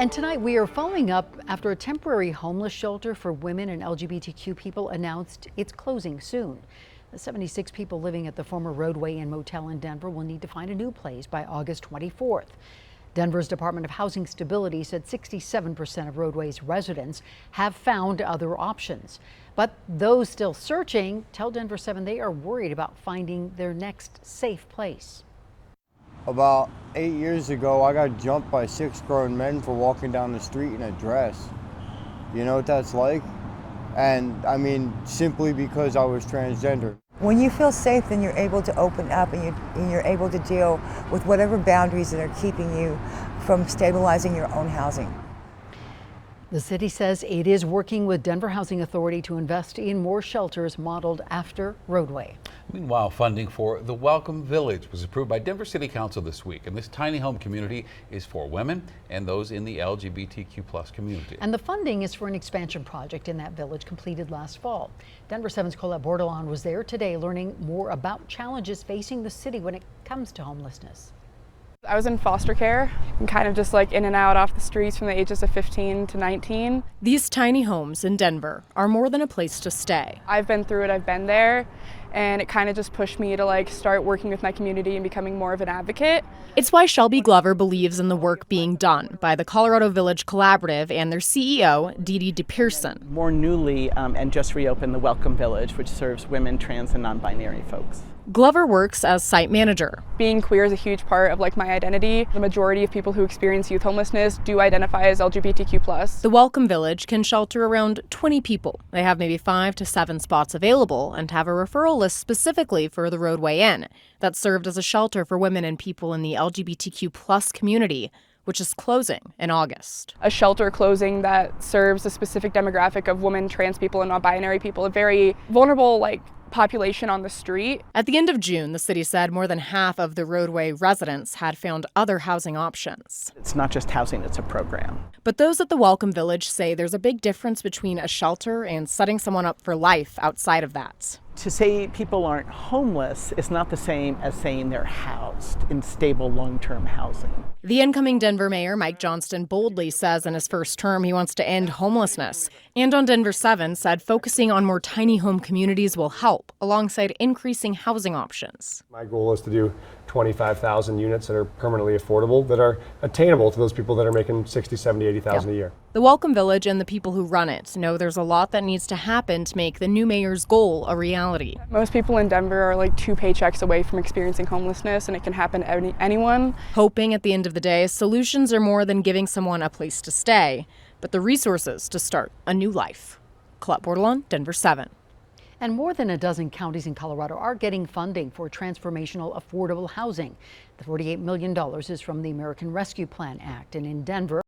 And tonight we are following up after a temporary homeless shelter for women and LGBTQ people announced it's closing soon. The 76 people living at the former Roadway Inn Motel in Denver will need to find a new place by August 24th. Denver's Department of Housing Stability said 67% of Roadway's residents have found other options. But those still searching tell Denver 7 they are worried about finding their next safe place. About 8 years ago, I got jumped by 6 grown men for walking down the street in a dress. You know what that's like? And I mean, simply because I was transgender. When you feel safe, then you're able to open up and you're able to deal with whatever boundaries that are keeping you from stabilizing your own housing. The city says it is working with Denver Housing Authority to invest in more shelters modeled after Roadway. Meanwhile, funding for the Welcome Village was approved by Denver City Council this week, and this tiny home community is for women and those in the LGBTQ+ community. And the funding is for an expansion project in that village completed last fall. Denver 7's Colette Bordelon was there today learning more about challenges facing the city when it comes to homelessness. I was in foster care and kind of just like in and out off the streets from the ages of 15 to 19. These tiny homes in Denver are more than a place to stay. I've been through it, I've been there, and it kind of just pushed me to like start working with my community and becoming more of an advocate. It's why Shelby Glover believes in the work being done by the Colorado Village Collaborative and their CEO, Dee Dee DePearson. More newly and just reopened the Welcome Village, which serves women, trans, and non-binary folks. Glover works as site manager. Being queer is a huge part of like my identity. The majority of people who experience youth homelessness do identify as LGBTQ+. The Welcome Village can shelter around 20 people. They have maybe 5 to 7 spots available and have a referral list specifically for the Roadway Inn that served as a shelter for women and people in the LGBTQ+ community, which is closing in August. A shelter closing that serves a specific demographic of women, trans people, and non-binary people, a very vulnerable population on the street. At the end of June, the city said more than half of the Roadway residents had found other housing options. It's not just housing, it's a program. But those at the Welcome Village say there's a big difference between a shelter and setting someone up for life outside of that. To say people aren't homeless is not the same as saying they're housed in stable long-term housing. The incoming Denver mayor, Mike Johnston, boldly says in his first term he wants to end homelessness. And on Denver 7 said focusing on more tiny home communities will help, alongside increasing housing options. My goal is to do 25,000 units that are permanently affordable, that are attainable to those people that are making 60, 70, 80,000 a year. The Welcome Village and the people who run it know there's a lot that needs to happen to make the new mayor's goal a reality. Most people in Denver are like 2 paychecks away from experiencing homelessness, and it can happen to anyone. Hoping at the end of the day, solutions are more than giving someone a place to stay, but the resources to start a new life. Colette Bordelon, Denver 7. And more than a dozen counties in Colorado are getting funding for transformational affordable housing. The $48 million is from the American Rescue Plan Act, and in Denver,